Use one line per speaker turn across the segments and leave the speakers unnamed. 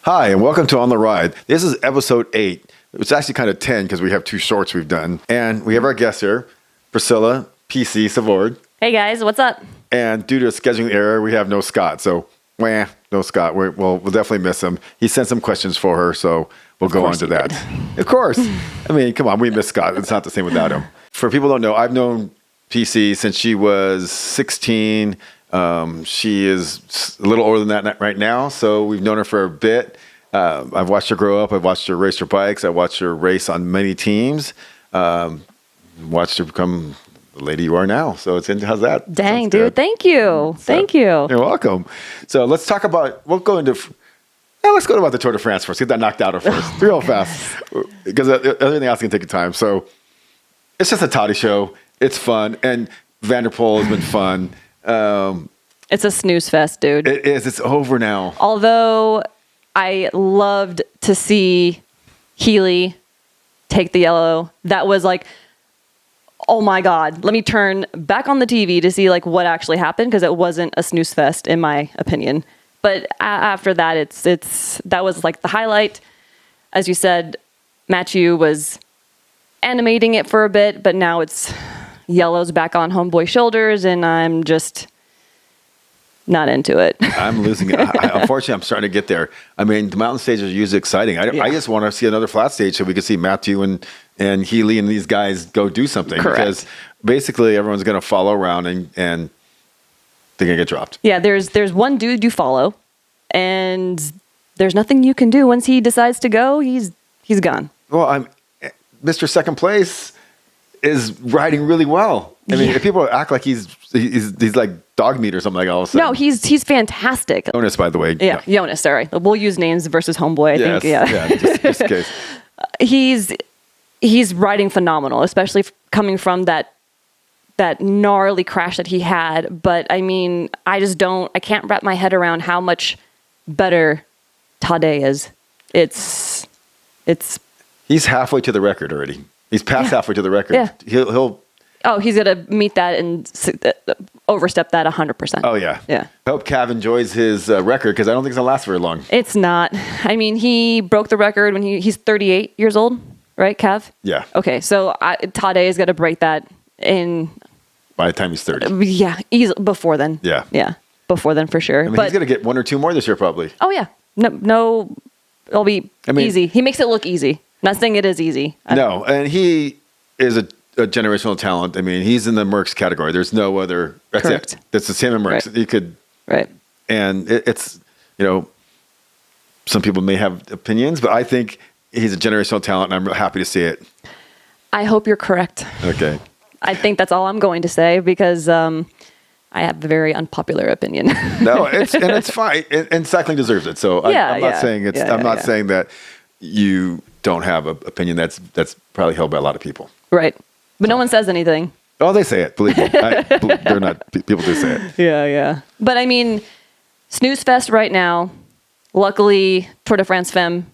Hi, and welcome to On the Ride. This is episode 8. It's actually kind of 10 because we have 2 shorts we've done. And we have our guest here, Priscilla, PC, Savord.
Hey guys, what's up?
And due to a scheduling error, we have no Scott. So, no Scott. We'll definitely miss him. He sent some questions for her, so we'll go on to that. Of course. I mean, come on, we miss Scott. It's not the same without him. For people who don't know, I've known PC since she was 16. She is a little older than that right now, so we've known her for a bit. I've watched her grow up. I've watched her race her bikes. I watched her race on many teams. Watched her become the lady you are now. So how's that?
Dang,
Sounds
dude.
good.
Thank you. Thank you.
You're welcome. So let's talk about, let's go about the Tour de France first. Get that knocked out first. Real fast. Because everything else can take your time. So it's just a toddy show. It's fun. And Vanderpool has been fun.
It's a snooze fest, dude.
It is. It's over now.
Although I loved to see Healy take the yellow. That was like, oh my God. Let me turn back on the TV to see like what actually happened, because it wasn't a snooze fest in my opinion. But after that, that was like the highlight. As you said, Matthew was animating it for a bit, but now it's yellow's back on homeboy shoulders, and I'm just not into it.
I'm losing it. Unfortunately, I'm starting to get there. I mean, the mountain stages are usually exciting. I just want to see another flat stage so we can see Matthew and Healy and these guys go do something.
Correct.
Because basically everyone's going to follow around and they're going to get dropped.
Yeah, there's one dude you follow, and there's nothing you can do once he decides to go. He's gone.
Well, Mr. Second Place is riding really well. I mean, if people act like he's like dog meat or something like all of a sudden.
No, he's fantastic.
Jonas, by the way.
Yeah, Jonas, sorry. We'll use names versus homeboy, I think. Yeah,
just in case.
He's riding phenomenal, especially coming from that gnarly crash that he had. But I mean, I can't wrap my head around how much better Tadej is. It's
He's halfway to the record already. He's past halfway to the record.
Yeah.
He'll
he's going to meet that and overstep that 100%.
Oh, yeah.
Yeah.
I hope Cav enjoys his record, because I don't think it's going to last very long.
It's not. I mean, he broke the record when he's 38 years old, right, Cav?
Yeah.
Okay, so Tadej is going to break that
by the time he's 30.
Yeah, before then.
Yeah.
Yeah, before then for sure.
I mean, he's going to get 1 or 2 more this year probably.
Oh, yeah. No, it'll be easy. He makes it look easy. Not saying it is easy.
No, and he is a generational talent. I mean, he's in the Merckx category. There's no other. That's
Correct.
it. That's the same in Merckx.
Right.
You could.
Right.
And it's, some people may have opinions, but I think he's a generational talent, and I'm happy to see it.
I hope you're correct.
Okay.
I think that's all I'm going to say, because I have a very unpopular opinion.
No, it's fine, and cycling deserves it. So I'm not saying it's. I'm not saying that you don't have an opinion that's probably held by a lot of people.
Right. But no one says anything.
Oh, they say it. Believe me. They're not. People do say it.
Yeah. But I mean, snooze fest right now. Luckily, Tour de France Femme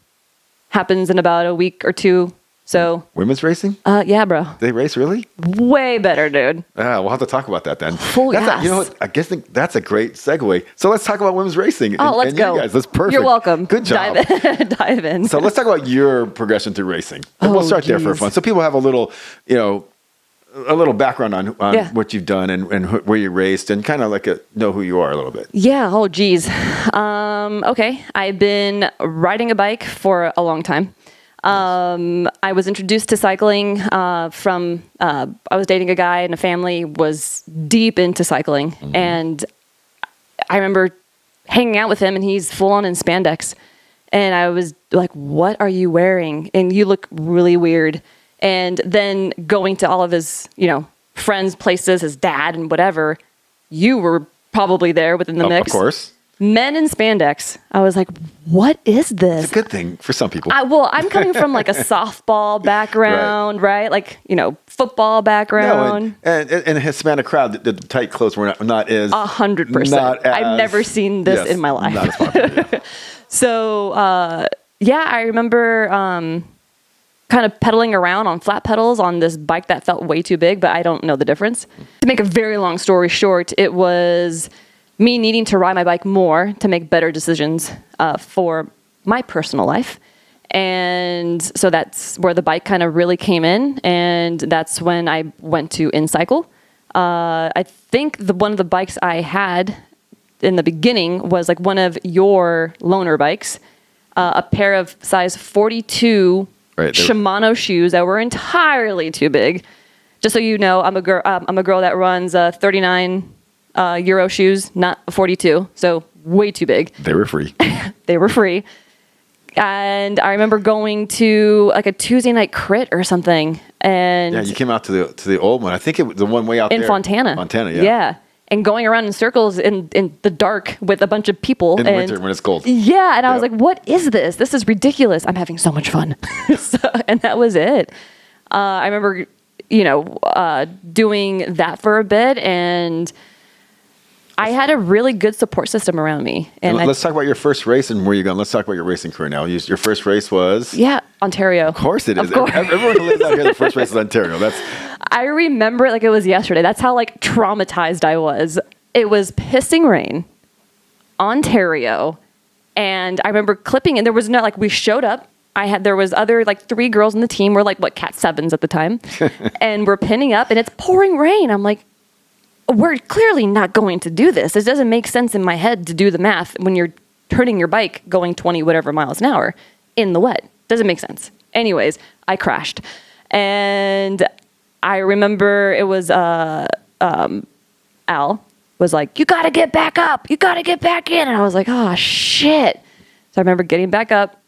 happens in about a week or 2. So
women's racing?
Yeah, bro.
They race really?
Way better, dude.
We'll have to talk about that then.
Yes.
You know what? I guess that's a great segue. So let's talk about women's racing.
Let's go.
You guys, that's perfect.
You're welcome.
Good job.
Dive in.
So let's talk about your progression through racing. And we'll start there for fun. So people have a little background on what you've done and where you raced, and kind of know who you are a little bit.
Yeah. Oh, geez. Okay. I've been riding a bike for a long time. I was introduced to cycling from I was dating a guy, and a family was deep into cycling. Mm-hmm. And I remember hanging out with him, and he's full on in spandex. And I was like, what are you wearing? And you look really weird. And then going to all of his, friends' places, his dad and whatever, you were probably there within the mix.
Of course.
Men in spandex. I was like, what is this?
It's a good thing for some people.
I'm coming from like a softball background, right? Like, football background.
No, and in a Hispanic crowd, the tight clothes were not as...
100%. I've never seen this in my life.
Not as popular, yeah.
So, I remember kind of pedaling around on flat pedals on this bike that felt way too big, but I don't know the difference. To make a very long story short, it was me needing to ride my bike more to make better decisions for my personal life. And so that's where the bike kind of really came in. And that's when I went to Incycle. I think one of the bikes I had in the beginning was like one of your loaner bikes, a pair of size 42 Shimano shoes that were entirely too big. Just so you know, I'm a girl that runs 39 Euro shoes, not a 42, so way too big.
They were free.
They were free. And I remember going to like a Tuesday night crit or something. And
yeah, you came out to the old one. I think it was the one way out
in
there.
Fontana.
Fontana, yeah.
Yeah. And going around in circles in the dark with a bunch of people.
In the winter when it's cold.
Yeah. And I was like, what is this? This is ridiculous. I'm having so much fun. And that was it. I remember, doing that for a bit, and I had a really good support system around me. And
let's talk about your first race and where you're going. Let's talk about your racing career now. Your first race was?
Yeah, Ontario.
Of course it is. Everyone who lives out here, the first race is Ontario.
I remember it like it was yesterday. That's how like traumatized I was. It was pissing rain, Ontario, and I remember clipping, and there was no, like, we showed up. There was other like 3 girls in the team. We're like Cat 7s at the time, and we're pinning up, and it's pouring rain. I'm like, we're clearly not going to do this. This doesn't make sense in my head to do the math when you're turning your bike going 20 whatever miles an hour in the wet. Doesn't make sense. Anyways, I crashed. And I remember it was Al was like, you got to get back up. You got to get back in. And I was like, oh, shit. So I remember getting back up,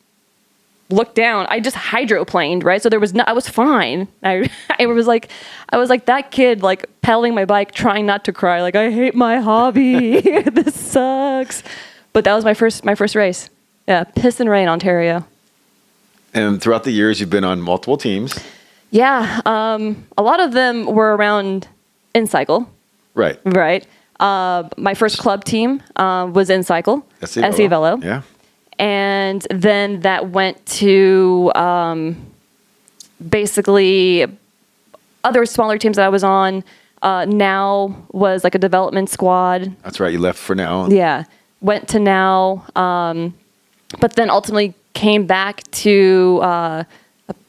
looked down. I just hydroplaned, right? So I was fine. I was like that kid, like pedaling my bike, trying not to cry. Like, I hate my hobby. This sucks. But that was my first race. Yeah. Piss and rain, Ontario.
And throughout the years, you've been on multiple teams.
Yeah. A lot of them were around Incycle.
Right.
Right. My first club team was Incycle. SC Velo.
Yeah.
And then that went to basically other smaller teams that I was on. Now was like a development squad.
That's right. You left for Now.
Yeah. Went to Now. But then ultimately came back to a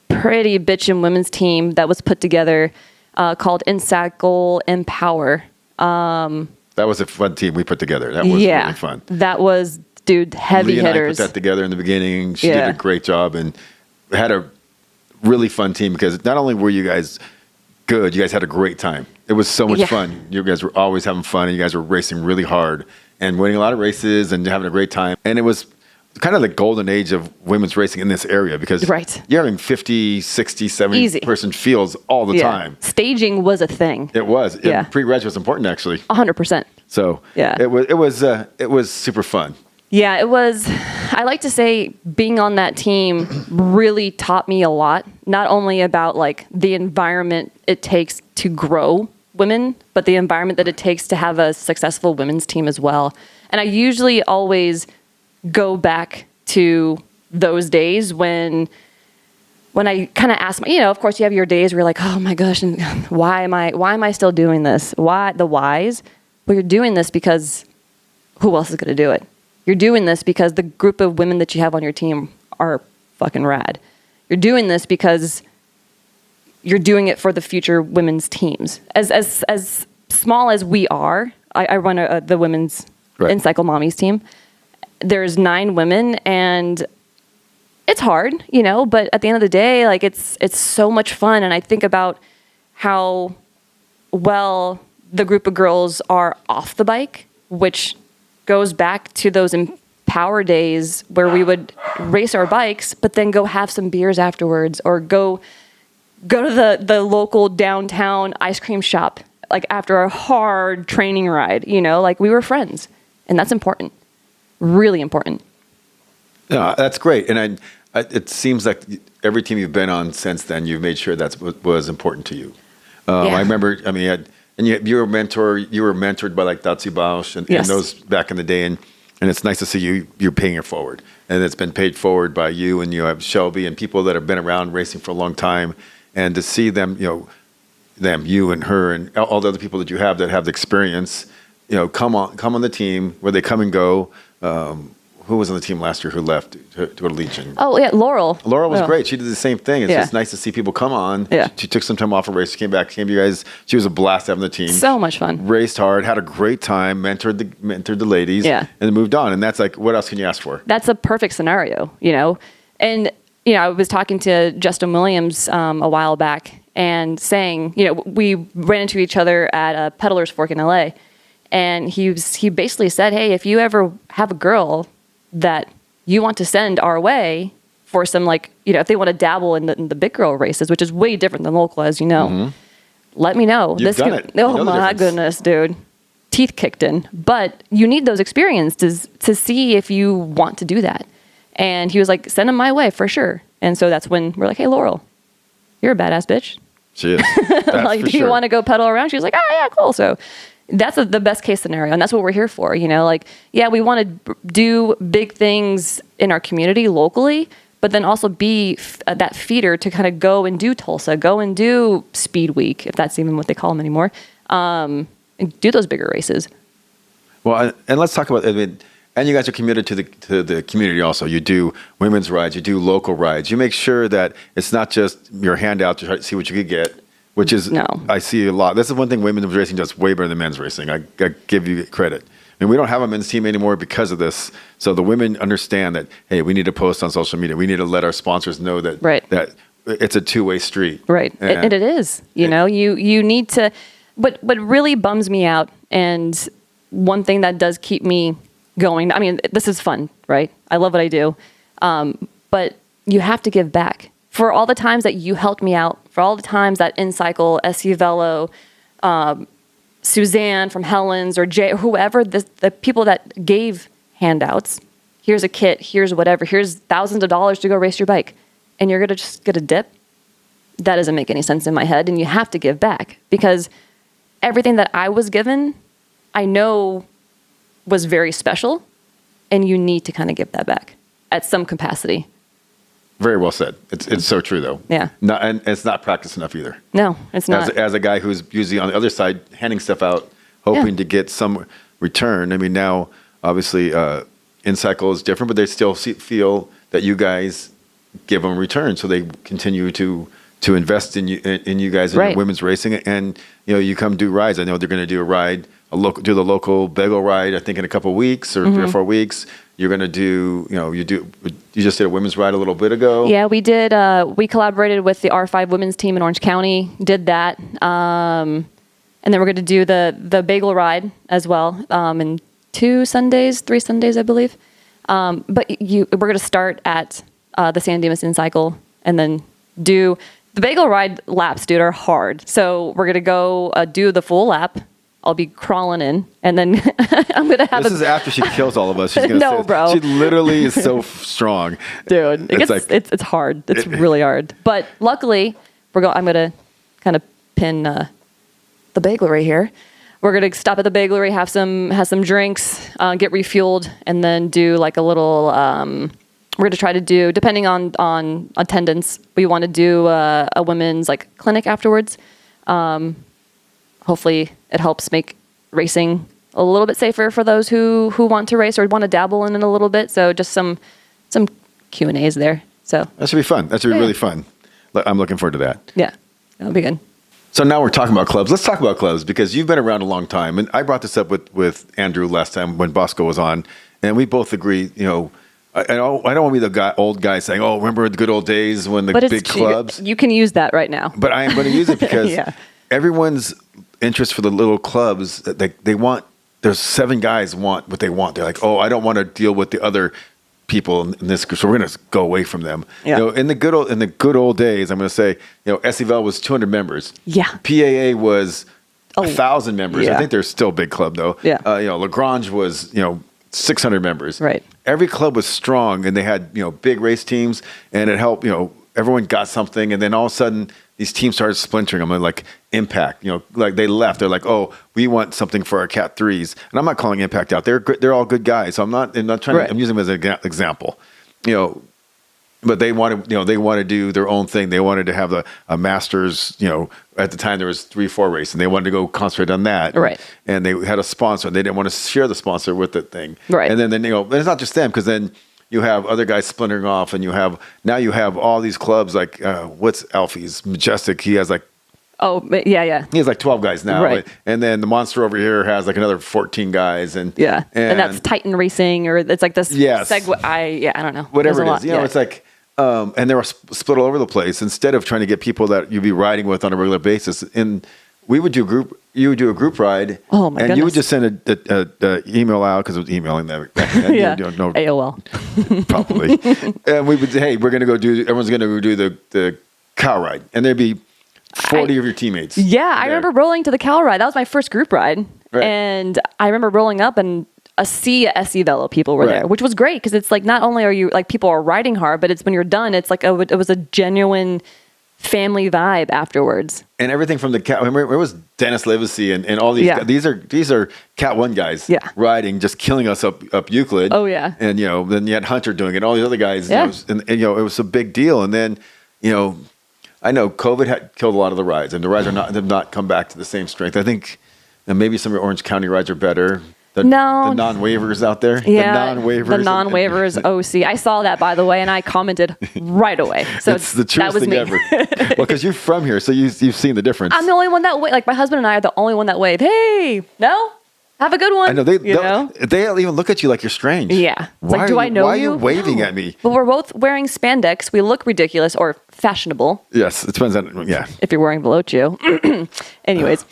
pretty bitchin' women's team that was put together called Incycle Empower.
That was a fun team we put together. That was really fun.
That was... Dude, heavy hitters.
And I put that together in the beginning. She did a great job and had a really fun team because not only were you guys good, you guys had a great time. It was so much fun. You guys were always having fun, and you guys were racing really hard and winning a lot of races and having a great time. And it was kind of the golden age of women's racing in this area because you're having 50, 60, 70 person fields all the time. Staging was a thing. It was. Yeah. Pre-reg was important, actually. 100%. So it was super fun. Yeah, it was. I like to say being on that team really taught me a lot, not only about like the environment it takes to grow women, but the environment that it takes to have a successful women's team as well. And I usually always go back to those days when I kind of ask, of course you have your days where you're like, oh my gosh, and why am I still doing this? Why the whys? Well, you're doing this because who else is going to do it? You're doing this because the group of women that you have on your team are fucking rad. You're doing this because you're doing it for the future women's teams. As small as we are, I run the women's Incycle Mommies team. There's 9 women, and it's hard, but at the end of the day, like it's so much fun. And I think about how well the group of girls are off the bike, which goes back to those Empower days where we would race our bikes, but then go have some beers afterwards, or go to the local downtown ice cream shop, like after a hard training ride, like we were friends, and that's important, really important. No, that's great. And it seems like every team you've been on since then, you've made sure that's what was important to you. I remember, and you were mentored by like Datsu Bausch and those back in the day. And it's nice to see you're paying it forward. And it's been paid forward by you, and you have Shelby and people that have been around racing for a long time. And to see them, you and her and all the other people that you have that have the experience, come on the team where they come and go, who was on the team last year who left to go to Legion?
Oh, yeah, Laurel.
Laurel was great. She did the same thing. It's
Yeah.
just nice to see people come on.
Yeah.
She took some time off a race. She came back, came to you guys. She was a blast having the team.
So much fun.
Raced hard, had a great time, mentored the ladies,
Yeah.
and then moved on. And that's like, what else can you ask for?
That's a perfect scenario, you know? And, you know, I was talking to Justin Williams a while back and saying, you know, we ran into each other at a Peddler's Fork in LA. And he basically said, hey, if you ever have a girl that you want to send our way for some, like, you know, if they want to dabble in the big girl races, which is way different than local, as you know, let me know.
You've done it. You
Oh,
know the
my
difference.
goodness, dude. Teeth kicked in. But you need those experiences to see if you want to do that. And he was like, send them my way for sure. And so that's when we're like, hey, Laurel, you're a badass bitch.
She is. That's
Like,
for
do you
sure.
want to go pedal around? She was like, oh, yeah, cool. So that's the best case scenario. And that's what we're here for. You know, like, yeah, we want to do big things in our community locally, but then also be that feeder to kind of go and do Tulsa, go and do Speed Week, if that's even what they call them anymore, and do those bigger races.
Well, and let's talk about, I mean, and you guys are committed to the community also. You do women's rides, you do local rides. You make sure that it's not just your handout to try to see what you could get, which is,
No.
I see a lot. This is one thing women's racing does way better than men's racing. I give you credit. I mean, we don't have a men's team anymore because of this. So the women understand that, hey, we need to post on social media. We need to let our sponsors know that,
Right.
that it's a two-way street.
Right.
And
And it is, you know, you need to, what really bums me out, and one thing that does keep me going, I mean, this is fun, right? I love what I do. But you have to give back for all the times that you helped me out, for all the times that Incycle, SU Velo, Suzanne from Helen's, or Jay, or whoever, the people that gave handouts, here's a kit, here's whatever, here's thousands of dollars to go race your bike, and you're going to just get a dip. That doesn't make any sense in my head, and you have to give back, because everything that I was given, I know was very special, and you need to kind of give that back at some capacity.
Very well said. It's so true, though.
Yeah.
And it's not practiced enough either.
No, it's not.
As a guy who's usually on the other side handing stuff out, hoping
Yeah.
to get some return. I mean, now obviously Incycle is different, but they still feel that you guys give them a return, so they continue to invest in you guys in
Right.
women's racing. And you come do rides. I know they're going to do a ride, do the local bagel ride. I think in a couple of weeks or 3 or 4 weeks. You're going to do, you just did a women's ride a little bit ago.
Yeah, we did. We collaborated with the R5 women's team in Orange County, did that. And then we're going to do the bagel ride as well in 3 Sundays, I believe. But we're going to start at the San Dimas Incycle and then do the bagel ride laps, dude, are hard. So we're going to go do the full lap. I'll be crawling in, and then I'm going to have
This is after she kills all of us. She's gonna
No,
say,
bro.
She literally is so strong.
Dude, it's hard. It's really hard. But luckily, I'm going to kind of pin the baglery here. We're going to stop at the baglery, have some drinks, get refueled, and then do like a little, we're going to try to do, depending on attendance, we want to do a women's like clinic afterwards. Hopefully it helps make racing a little bit safer for those who want to race or want to dabble in it a little bit. So just some Q&As there. So
That should be fun. That should be really fun. I'm looking forward to that.
yeah, that'll be good.
So now we're talking about clubs. Let's talk about clubs because you've been around a long time. And I brought this up with Andrew last time when Bosco was on. And we both agree, I don't want to be the old guy saying, oh, remember the good old days when the big clubs.
You can use that right now.
But I am going to use it because
Yeah.
everyone's interest for the little clubs, they want, there's 7 guys want what they want. They're like, oh, I don't want to deal with the other people in this group, so we're going to go away from them.
Yeah.
In the good old days, I'm going to say, SEVL was 200 members.
Yeah.
PAA was 1,000 members.
Yeah.
I think they're still a big club though.
Yeah.
Lagrange was 600 members.
Right.
Every club was strong, and they had big race teams, and it helped. Everyone got something, and then all of a sudden these teams started splintering. I'm like Impact. Like they left. They're like, oh, we want something for our Cat 3s, and I'm not calling Impact out. They're all good guys. So I'm not trying.
Right.
I'm using them as an example. But they wanted, they want to do their own thing. They wanted to have a Masters, at the time there was 3-4 race, and they wanted to go concentrate on that.
Right.
And they had a sponsor, and they didn't want to share the sponsor with the thing.
Right.
And then it's not just them, because then you have other guys splintering off, and you have all these clubs like, what's Alfie's? Majestic. He has like,
oh, yeah.
he has like 12 guys now.
Right.
And then the Monster over here has like another 14 guys. And
that's Titan Racing, or it's like this segue. I don't know.
Whatever it is. It's like, and they were split all over the place. Instead of trying to get people that you'd be riding with on a regular basis, and we would do you would do a group ride.
Oh my goodness.
You would just send a email out, because it was emailing them.
Yeah. AOL.
Probably. And we would say, hey, everyone's going to go do the cow ride. And there'd be 40 of your teammates.
Yeah. I remember rolling to the cow ride. That was my first group ride.
Right.
And I remember rolling up, and a sea of SC Velo people were there, which was great, because it's like, not only are you like, people are riding hard, but it's when you're done, it's like it was a genuine family vibe afterwards.
And everything from the cat. Remember, it was Dennis Livesey and all these.
Yeah.
These are Cat 1 guys.
Yeah.
Riding, just killing us up Euclid.
Oh yeah.
And then you had Hunter doing it. All these other guys.
Yeah.
It was a big deal. And then I know COVID had killed a lot of the rides, and the rides have not come back to the same strength. I think maybe some of your Orange County rides are better. The non-waivers out there.
Yeah,
the non-waivers.
The non-waivers OC. I saw that, by the way, and I commented right away. So
it's the truest thing ever. Well, because you're from here, so you've seen the difference.
I'm the only one that like, my husband and I are the only one that wave. Hey, no? Have a good one.
I know they'll even look at you like you're strange.
Yeah. It's like, do I know you?
Why are you waving at me?
Well, we're both wearing spandex. We look ridiculous or fashionable.
Yes, it depends on
if you're wearing Velocio. Anyways.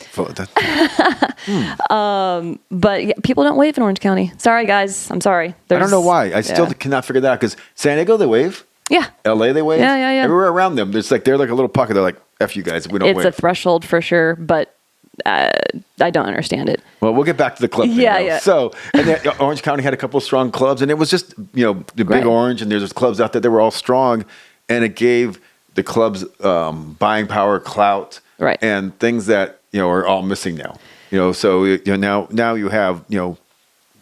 But people don't wave in Orange County. Sorry, guys. I'm sorry.
I don't know why. I still cannot figure that out, because San Diego, they wave.
Yeah.
LA, they wave.
Yeah.
Everywhere around them, they're like a little pocket. They're like, F you guys, we don't wave.
It's a threshold for sure, but I don't understand it.
Well, we'll get back to the club thing.
Yeah.
So, and then Orange County had a couple of strong clubs, and it was just, the Big Orange, and there's clubs out there that were all strong, and it gave the clubs buying power, clout, and things that, are all missing now. So now you have,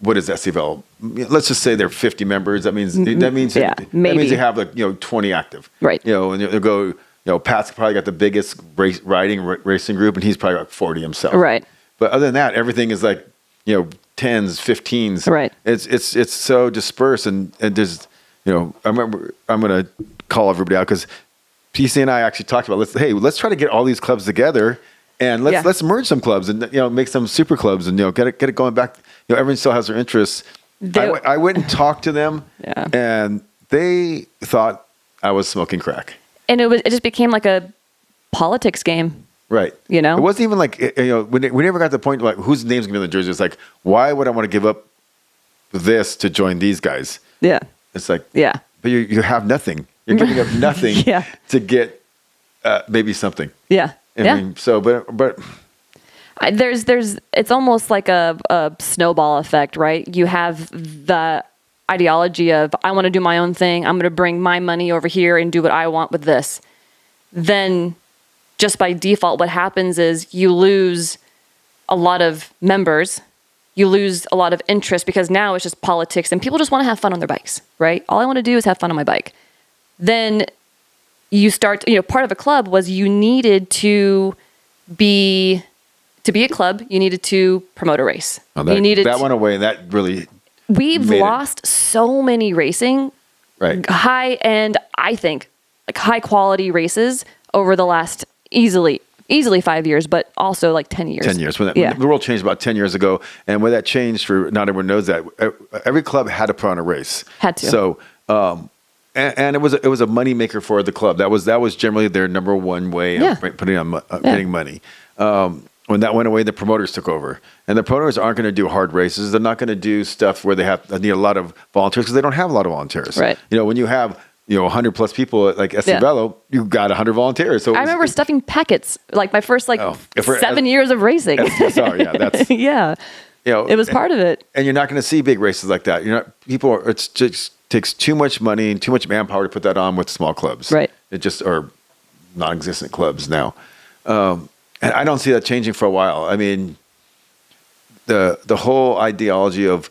what is SCVL? Let's just say they're 50 members. That means
maybe.
You have like 20 active.
Right.
And they'll go. Pat's probably got the biggest racing group, and he's probably got 40 himself.
Right.
But other than that, everything is like, 10s, 15s.
Right.
It's so dispersed, and there's, I remember, I'm going to call everybody out, because PC and I actually talked about, let's try to get all these clubs together, and let's merge some clubs, and make some super clubs, and get it going back. Everyone still has their interests. I went and talked to them, and they thought I was smoking crack.
And it just became like a politics game.
Right.
It
wasn't even like, we never got to the point like whose name's going to be on the jersey. It's like, why would I want to give up this to join these guys? Yeah. It's like, but you have nothing. You're giving up nothing to get maybe something.
Yeah.
I mean, so, but
there's it's almost like a snowball effect, right? You have the ideology of, I want to do my own thing. I'm going to bring my money over here and do what I want with this. Then just by default, what happens is you lose a lot of members. You lose a lot of interest, because now it's just politics and people just want to have fun on their bikes, right? All I want to do is have fun on my bike. Then you start, part of a club was you needed to be a club, you needed to promote a race.
Oh, that went away, and that really...
We've lost so many racing, high-end, I think, like high-quality races over the last easily 5 years, but also like 10 years.
10 years. When the world changed about 10 years ago, and when that changed, for not everyone knows that, every club had to put on a race.
Had to.
So, and it was a money maker for the club. That was generally their number one way of putting on getting money. When that went away, the promoters took over. And the promoters aren't going to do hard races. They're not going to do stuff where they need a lot of volunteers, because they don't have a lot of volunteers.
Right.
When you have 100 plus people at like SC Velo, you got 100 volunteers. So
I remember stuffing packets, like my first 7 years of racing.
SSR, that's
it was part of it.
And you're not going to see big races like that. It just takes too much money and too much manpower to put that on with small clubs.
Right.
It just are non-existent clubs now. And I don't see that changing for a while. I mean, the whole ideology of,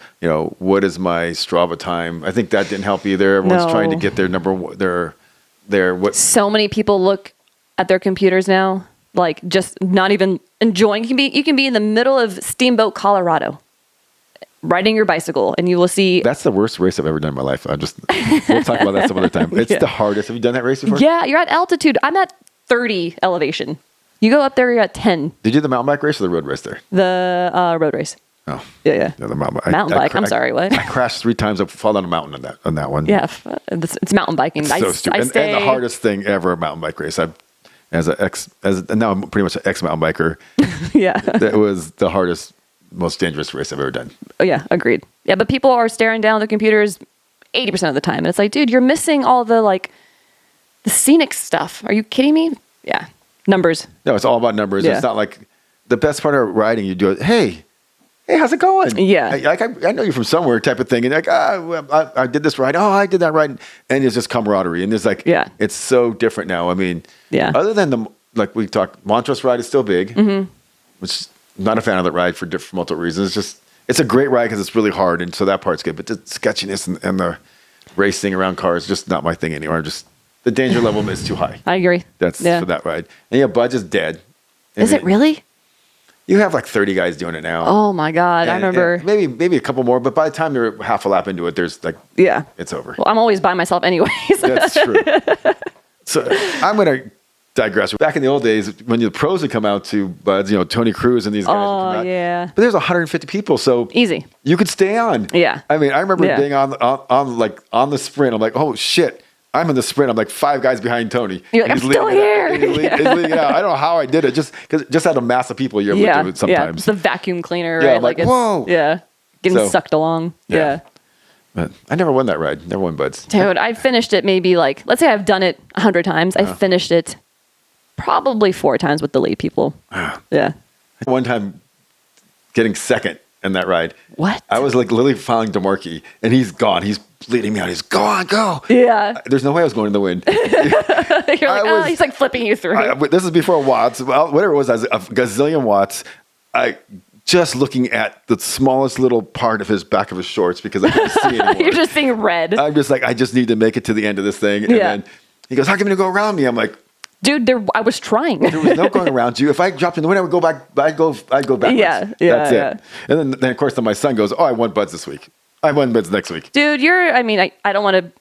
what is my Strava time? I think that didn't help either. Everyone's trying to get their number one, their what.
So many people look at their computers now, like just not even enjoying. You can be in the middle of Steamboat, Colorado, riding your bicycle, and you will see.
That's the worst race I've ever done in my life. We'll talk about that some other time. It's the hardest. Have you done that race before?
Yeah, you're at altitude. I'm at 30 elevation. You go up there, you're at 10.
Did you do the mountain bike race or the road race there?
The road race.
Oh.
Yeah.
The mountain
bike. I'm sorry, what?
I crashed 3 times. I fall down a mountain on that one.
Yeah, it's mountain biking.
It's so stupid. And the hardest thing ever, a mountain bike race. Now I'm pretty much an ex-mountain biker.
Yeah.
That was the hardest, most dangerous race I've ever done.
Oh, yeah, agreed. Yeah, but people are staring down their computers 80% of the time. And it's like, dude, you're missing all the scenic stuff. Are you kidding me? Yeah. Numbers.
No, it's all about numbers.
Yeah.
It's not like the best part of riding, you do it, hey, how's it going?
Yeah.
I know you from somewhere type of thing. And I did this ride. Oh, I did that ride. And it's just camaraderie. And there's it's so different now. I mean, other than we talked, Montrose ride is still big, which I'm not a fan of that ride for multiple reasons. It's a great ride because it's really hard. And so that part's good. But the sketchiness and the racing around cars is just not my thing anymore. The danger level is too high.
I agree.
That's for that ride. And Budge is dead.
Is it really?
You have 30 guys doing it now.
Oh my God. I remember.
Maybe a couple more, but by the time you're half a lap into it, there's it's over.
Well, I'm always by myself anyways.
That's true. So I'm going to digress. Back in the old days, when the pros would come out to Bud's, Tony Cruz and these guys would come out.
Yeah.
But there's 150 people, so
easy.
You could stay on.
Yeah.
I mean, I remember being on the sprint. I'm like, oh shit. I'm in the sprint. I'm 5 guys behind Tony.
You're like, I'm still here.
He's leading out. I don't know how I did it. Just out of mass of people, you're able to do it sometimes.
Yeah, it's the vacuum cleaner,
yeah,
right?
I'm like whoa.
Yeah, getting sucked along. Yeah.
But I never won that ride. Never won Bud's.
Dude, I finished it maybe let's say I've done it 100 times. I finished it probably 4 times with the lead people. Yeah.
One time getting second in that ride.
What?
I was literally following DeMarchi, and he's gone. He's bleeding me out. He's go.
Yeah.
There's no way I was going in the wind.
You're like, he's flipping you through.
This is before watts. Well, whatever it was, I was a gazillion watts. Just looking at the smallest little part of his back of his shorts because I couldn't see anymore.
You're just seeing red.
I'm just I just need to make it to the end of this thing. And then he goes, how come you go around me? I'm like,
dude, I was trying.
There was no going around you. If I dropped in the wind, I would go back. I'd go backwards.
Yeah,
That's it. And then of course, my son goes, oh, I won Bud's this week. I won Bud's next week.
Dude, I don't want to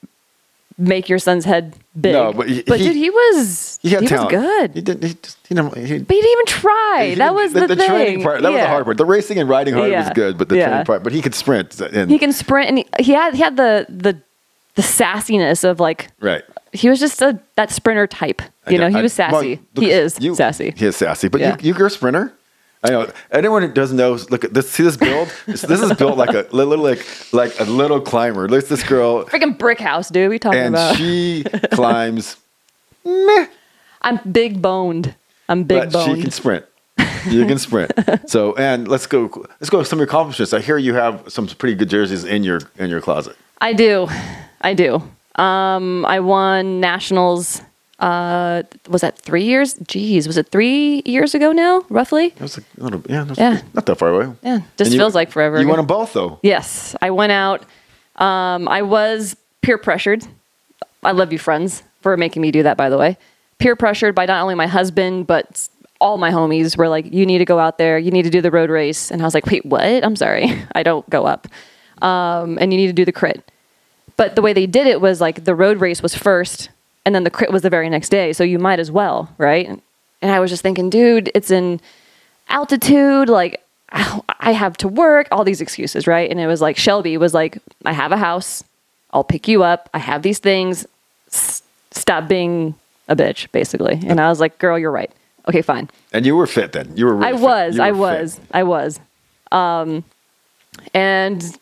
make your son's head big.
No, but
dude, he was
talent.
good.
He didn't
even try. That was the thing.
Training part. That was the hard part. The racing and riding hard was good, but the training part. But he could sprint.
He can sprint, and he had the sassiness of
right.
He was just that sprinter type. He was sassy. He is sassy.
He is sassy. But you're a sprinter. I know. Anyone who doesn't know, look at this. See this build? This is built like a little climber. Look at this girl.
Freaking brick house, dude. What are you talking about?
And she climbs. Meh.
I'm big boned. But
she can sprint. You can sprint. So, and let's go with some of your accomplishments. I hear you have some pretty good jerseys in your closet.
I do. I won nationals. Was that 3 years? Jeez, was it 3 years ago now, roughly?
It was not that far away.
Yeah, just feels like forever.
You won them both, though.
Yes, I went out. I was peer pressured. I love you, friends, for making me do that, by the way. Peer pressured by not only my husband, but all my homies were like, you need to go out there. You need to do the road race. And I was like, wait, what? I'm sorry. I don't go up. And you need to do the crit. But the way they did it was the road race was first, and then the crit was the very next day. So you might as well, right? And I was just thinking, dude, it's in altitude. I have to work, all these excuses, right? And it was Shelby was I have a house. I'll pick you up. I have these things. Stop being a bitch, basically. And I was like, girl, you're right. Okay, fine.
And you were fit then. You were really fit.
I was. And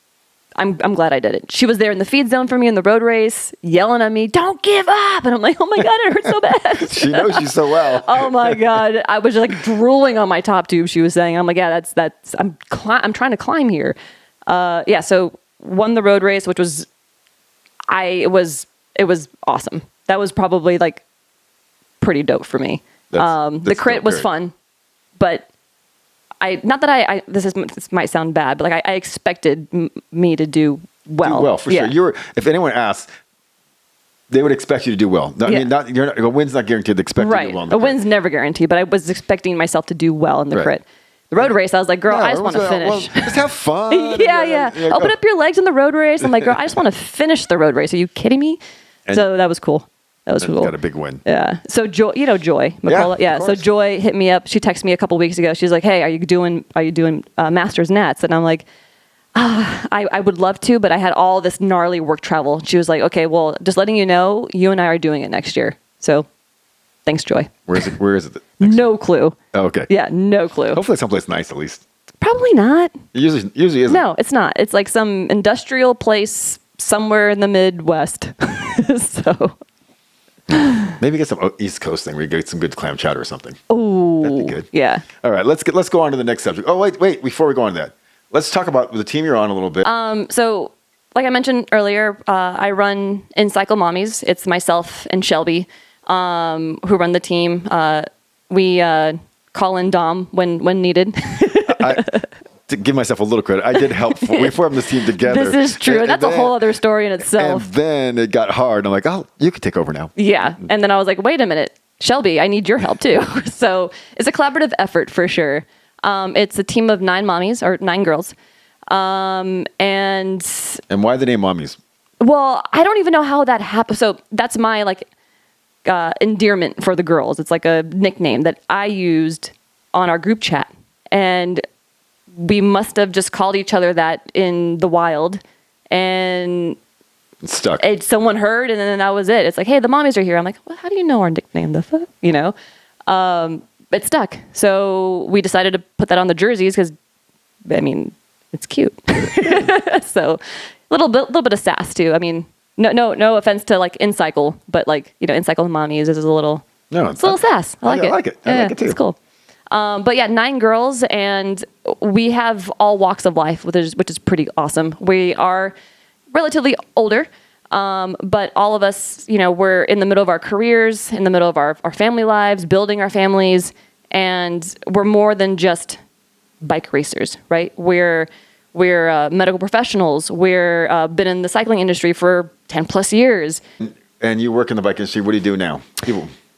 I'm glad I did it. She was there in the feed zone for me in the road race, yelling at me, don't give up. And I'm like, oh my God, it hurts so bad.
She knows you so well.
Oh my God. I was just drooling on my top tube. She was saying, I'm like, yeah, I'm trying to climb here. So won the road race, which was, it was awesome. That was probably pretty dope for me. The crit was fun, but not that this might sound bad, but like I expected me to do well.
Do well, for sure. If anyone asks, they would expect you to do well. I mean, a win's not guaranteed. They expect you to do well.
A win's never guaranteed, but I was expecting myself to do well in the crit. The road race, I was like, girl, I just want to finish.
Well, just have fun.
yeah. Open up your legs in the road race. I'm like, girl, I just want to finish the road race. Are you kidding me? And so that was cool. That was cool.
Got a big win.
Yeah. So Joy, Joy McCullough. Yeah. So Joy hit me up. She texted me a couple weeks ago. She's like, hey, are you doing Masters Nats? And I'm like, I would love to, but I had all this gnarly work travel. She was like, okay, well, just letting you know, you and I are doing it next year. So thanks, Joy.
Where is it?
No clue.
Oh, okay.
Yeah, no clue.
Hopefully it's someplace nice at least.
Probably not.
It usually isn't.
No, it's not. It's like some industrial place somewhere in the Midwest. So
maybe get some East Coast thing where you get some good clam chowder or something.
Oh,
that'd be good.
Yeah.
All right, let's go on to the next subject. Oh, wait, before we go on to that, let's talk about the team you're on a little bit.
So like I mentioned earlier, I run Incycle Mommies. It's myself and Shelby who run the team. We call in Dom when needed.
To give myself a little credit, I did help. We formed this team together.
This is true. That's a whole other story in itself.
And then it got hard. I'm like, oh, you can take over now.
Yeah. And then I was like, wait a minute, Shelby, I need your help too. So it's a collaborative effort for sure. It's a team of 9 mommies or 9 girls. And
why the name Mommies?
Well, I don't even know how that happened. So that's my endearment for the girls. It's like a nickname that I used on our group chat. And we must have just called each other that in the wild, and
it's stuck.
Someone heard, and then that was it. It's like, hey, the mommies are here. I'm like, well, how do you know our nickname? The fuck, it stuck. So we decided to put that on the jerseys because, I mean, it's cute. So a little bit of sass too. I mean, no offense to like Incycle, but like Incycle Mommies is a little sass. I like it.
I like it too.
It's cool. But yeah, 9 girls, and we have all walks of life, which is pretty awesome. We are relatively older, but all of us, we're in the middle of our careers, in the middle of our family lives, building our families, and we're more than just bike racers, right? We're medical professionals. We're been in the cycling industry for 10 plus years.
And you work in the bike industry. What do you do now?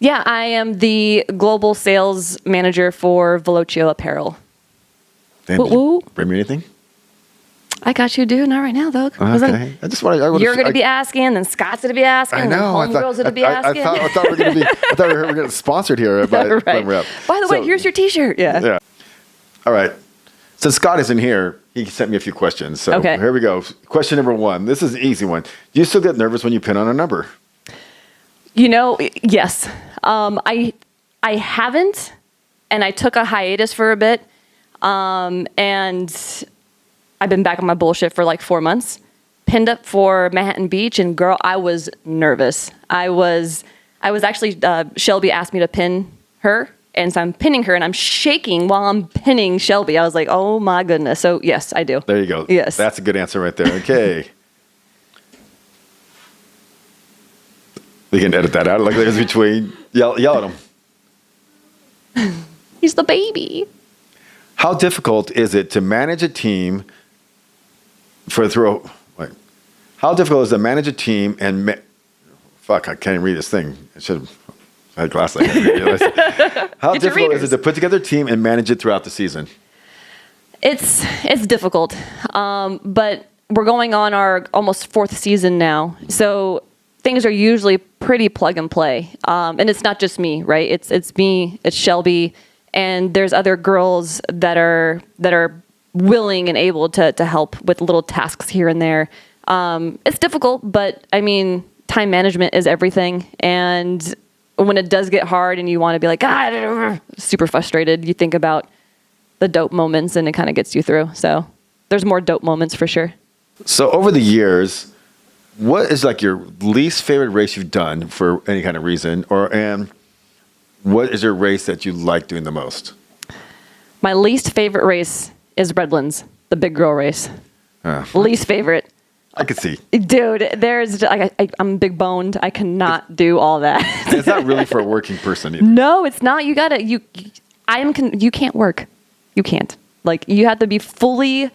Yeah, I am the global sales manager for Velocio Apparel.
Bring me anything?
I got you, dude. Not right now, though.
Okay.
You're going to be asking, then Scott's going to be asking.
I know.
Homegirl's going to be asking.
I thought we were going to be. I thought we were getting sponsored here by
right. By the way, here's your T-shirt. Yeah.
All right. Since Scott isn't here, he sent me a few questions. So Here we go. Question number 1. This is an easy one. Do you still get nervous when you pin on a number?
Yes. I haven't, and I took a hiatus for a bit, and I've been back on my bullshit for like 4 months. Pinned up for Manhattan Beach, and girl, I was nervous. I was actually, Shelby asked me to pin her, and so I'm pinning her, and I'm shaking while I'm pinning Shelby. I was like, oh my goodness. So yes, I do.
There you go.
Yes.
That's a good answer right there. Okay. We can edit that out. Like there's between yell at him.
He's the baby.
How difficult is it to manage a team How difficult is it to manage a team and fuck? I can't even read this thing. I should have had glasses. How difficult is it to put together a team and manage it throughout the season?
It's difficult, but we're going on our almost 4th season now, so things are usually pretty plug and play. And it's not just me, right? It's me, it's Shelby, and there's other girls that are willing and able to help with little tasks here and there. It's difficult, but I mean, time management is everything. And when it does get hard and you want to be like, super frustrated, you think about the dope moments and it kind of gets you through. So there's more dope moments for sure.
So over the years, what is like your least favorite race you've done for any kind of reason, and what is your race that you like doing the most? My
least favorite race is Redlands, the big girl race. Least favorite.
I could see.
Dude, I'm big boned. I cannot do all that.
It's not really for a working person either.
No, it's not. You can't work. You can't. Like, you have to be fully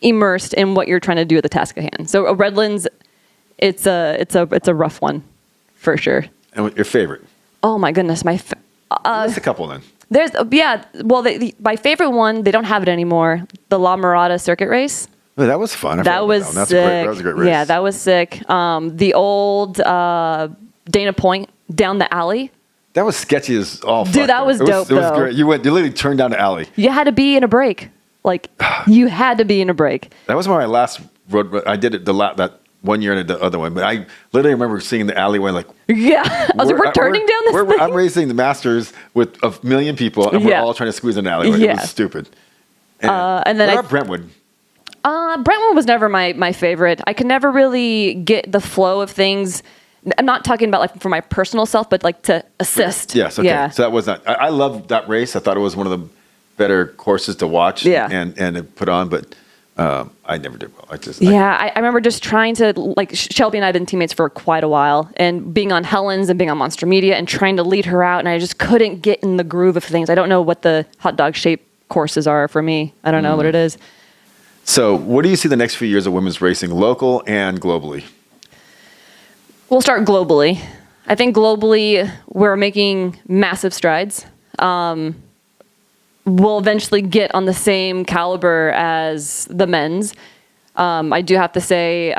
immersed in what you're trying to do at the task at hand. So a Redlands, it's a rough one for sure.
And what your favorite?
Oh my goodness,
Just a couple then.
there's well, my favorite one, they don't have it anymore. The La Mirada circuit race.
Oh, that was fun.
That was sick.
That was a great race.
Yeah, that was sick. The old Dana Point down the alley.
That was sketchy as all.
Dude, that was dope.
It was great. You literally turned down the alley.
You had to be in a break. Like, you had to be in a break.
That was my last road. I did it that 1 year and the other one, but I literally remember seeing the alleyway like.
Yeah, I was like, we're turning down this thing?
I'm racing the Masters with a million people, and we're all trying to squeeze in the alleyway.
Yeah.
It was stupid.
And then
what about Brentwood?
Brentwood was never my favorite. I could never really get the flow of things. I'm not talking about like for my personal self, but like to assist.
Yes. Okay.
Yeah.
So that was not. I loved that race. I thought it was one of the better courses to watch.
Yeah.
And put on, but I never did well.
I remember just trying to, like, Shelby and I have been teammates for quite a while, and being on Helen's and being on Monster Media and trying to lead her out, and I just couldn't get in the groove of things. I don't know what the hot dog shape courses are for me. I don't know what it is.
So what do you see the next few years of women's racing, local and globally?
We'll start globally. I think globally we're making massive strides. We'll eventually get on the same caliber as the men's. I do have to say,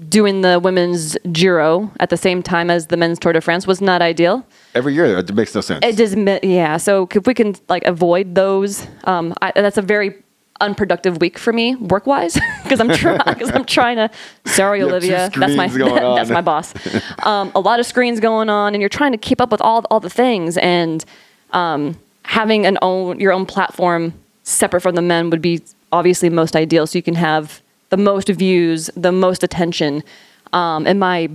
doing the women's Giro at the same time as the men's Tour de France was not ideal.
Every year, it makes no sense.
It just, yeah. So if we can like avoid those, that's a very unproductive week for me work-wise because I'm trying to. Sorry, Olivia, that's my boss. A lot of screens going on, and you're trying to keep up with all the things, and having your own platform separate from the men would be obviously most ideal, so you can have the most views, the most attention, in my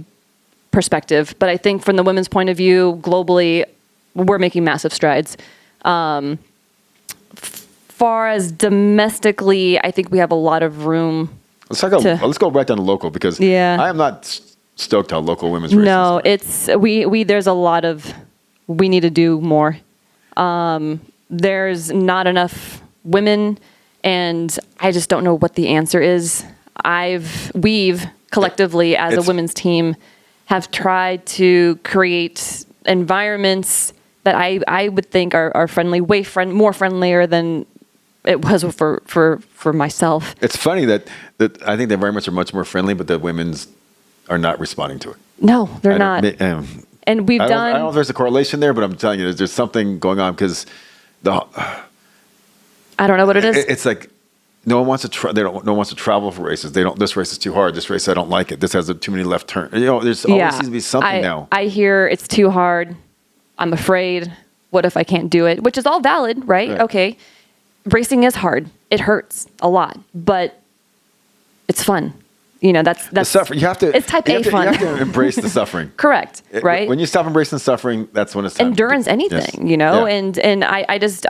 perspective. But I think from the women's point of view, globally, we're making massive strides. Far as domestically, I think we have a lot of room.
Let's go right down to local because I am not stoked how local women's racing.
No, it's there's a lot of we need to do more. There's not enough women, and I just don't know what the answer is. We've collectively as a women's team have tried to create environments that I would think are friendly, more friendlier than it was for myself.
It's funny that I think the environments are much more friendly, but the women's are not responding to it.
No, they're not. And we've done.
I don't know if there's a correlation there, but I'm telling you, there's something going on because
I don't know what it is.
It's like no one wants to. No one wants to travel for races. They don't. This race is too hard. This race I don't like it. This has too many left turns. There's always seems to be something now.
I hear it's too hard. I'm afraid. What if I can't do it? Which is all valid, right? Okay. Racing is hard. It hurts a lot, but it's fun. That's the
suffering. You have to.
It's type A fun.
You have to embrace the suffering.
Correct. Right.
When you stop embracing suffering, that's when it's time.
Endurance, anything.
Yes. Yeah.
And I just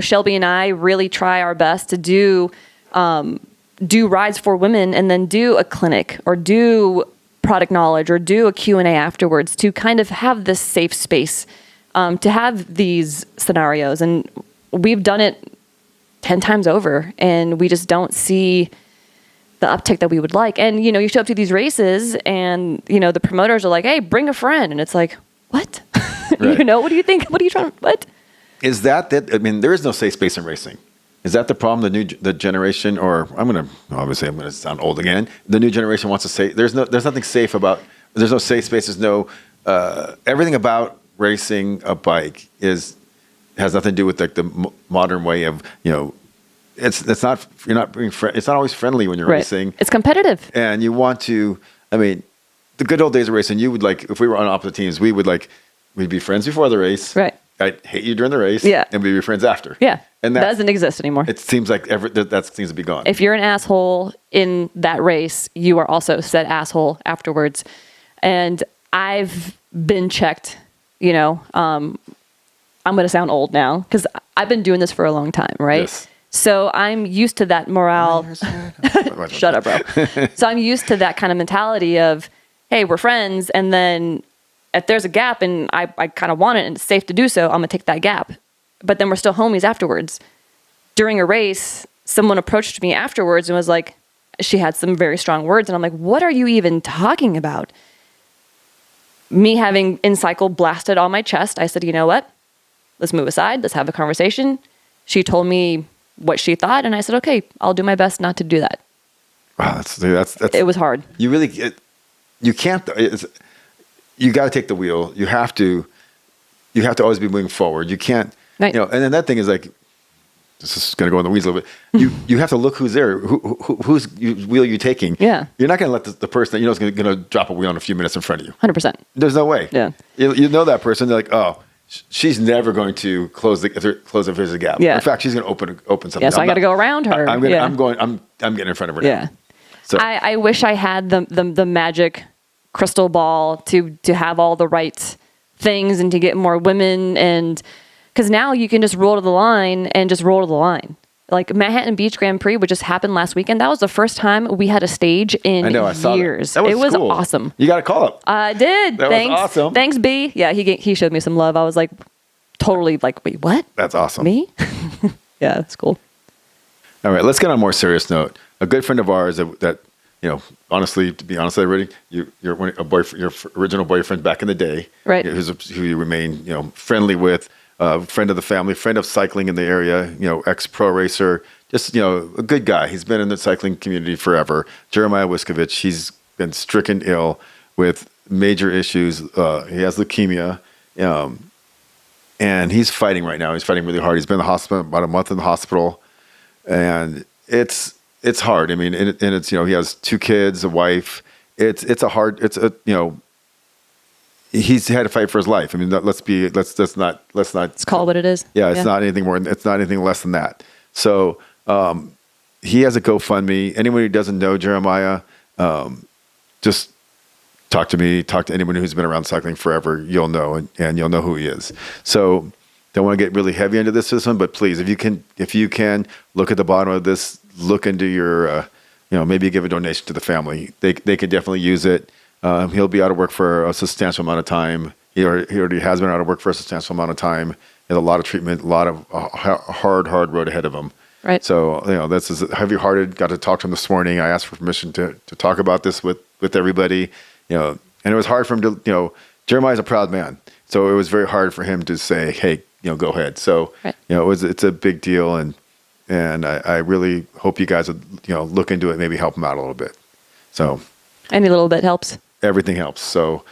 Shelby and I really try our best to do rides for women, and then do a clinic or do product knowledge or do a Q&A afterwards to kind of have this safe space to have these scenarios. And we've done it 10 times over, and we just don't see the uptick that we would like. And, you show up to these races and, the promoters are like, hey, bring a friend. And it's like, what?
Right.
What do you think? What are you trying to, what?
Is that, I mean, there is no safe space in racing. Is that the problem? The generation, or I'm going to sound old again. The new generation wants to say, there's nothing safe about, there's no safe space. There's no, everything about racing a bike has nothing to do with like the modern way of, it's not, you're not being it's not always friendly when you're racing.
It's competitive.
And you want to, the good old days of racing, you would like, if we were on opposite teams, we'd be friends before the race.
Right.
I'd hate you during the race.
Yeah.
And we'd be friends after.
Yeah.
And
that doesn't exist anymore.
It seems like that seems to be gone.
If you're an asshole in that race, you are also said asshole afterwards. And I've been checked, I'm going to sound old now because I've been doing this for a long time, right?
Yes.
So I'm used to that morale. Shut up, bro. So I'm used to that kind of mentality of, hey, we're friends. And then if there's a gap and I kind of want it and it's safe to do so, I'm going to take that gap. But then we're still homies afterwards. during a race, someone approached me afterwards and was like, she had some very strong words. And I'm like, what are you even talking about? Me having Incycle blasted on my chest, I said, you know what? Let's move aside. Let's have a conversation. She told me what she thought. And I said, okay, I'll do my best not to do that.
Wow, that's
it was hard.
You really, you can't, you got to take the wheel. You have to always be moving forward. You can't,
right.
And then that thing is like, this is going to go in the weeds a little bit. You have to look who's there, whose wheel you're taking.
Yeah.
You're not going to let the person that you know is going to drop a wheel in a few minutes in front of you.
100%.
There's no way.
Yeah.
You know that person. They're like, oh, she's never going to close if there's a gap.
Yeah.
In fact, she's going to open something.
Yeah, so I got to go around her.
I'm getting in front of her.
Yeah.
Now. So
I wish I had the magic crystal ball to have all the right things and to get more women, and because now you can just roll to the line and just roll to the line. Like Manhattan Beach Grand Prix, which just happened last weekend. That was the first time we had a stage in years.
That was
it was
cool.
awesome.
You got a call up.
I did.
That
Thanks.
was awesome.
Thanks, B. Yeah, he showed me some love. I was like, totally like, wait, what?
That's awesome.
Me? Yeah, that's cool.
All right, let's get on a more serious note. A good friend of ours that honestly, to be honest, everybody, your original boyfriend back in the day,
right?
Who you remain, friendly with, friend of the family, friend of cycling in the area, ex-pro racer, just a good guy. He's been in the cycling community forever. Jeremiah Wiskovich. He's been stricken ill with major issues. He has leukemia, and he's fighting right now. He's fighting really hard. He's been in the hospital about a month in the hospital, and it's hard. I mean, and it's he has 2 kids, a wife. He's had to fight for his life. I mean, let's not.
Let's call it what it is.
Yeah, it's not anything more. It's not anything less than that. So he has a GoFundMe. Anyone who doesn't know Jeremiah, just talk to me. Talk to anyone who's been around cycling forever. You'll know, and you'll know who he is. So don't want to get really heavy into this system, but please, if you can look at the bottom of this, look into your, maybe give a donation to the family. They could definitely use it. He'll be out of work for a substantial amount of time. He already has been out of work for a substantial amount of time. He has a lot of treatment, a lot of hard road ahead of him.
Right. So,
this is heavy-hearted. Got to talk to him this morning. I asked for permission to talk about this with everybody. And it was hard for him to, Jeremiah's a proud man. So it was very hard for him to say, hey, go ahead. So,
right.
It's a big deal. And I really hope you guys would, look into it, maybe help him out a little bit. So
any little bit helps.
Everything helps. So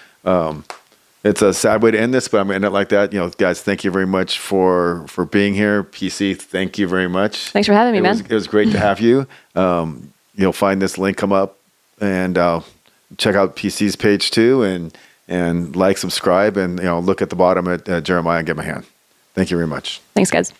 it's a sad way to end this, but I'm going to end it like that. Guys, thank you very much for being here. PC, thank you very much.
Thanks for having me, man.
It was great to have you. You'll find this link come up, and check out PC's page too, and like, subscribe, and look at the bottom at Jeremiah and give him a hand. Thank you very much.
Thanks, guys.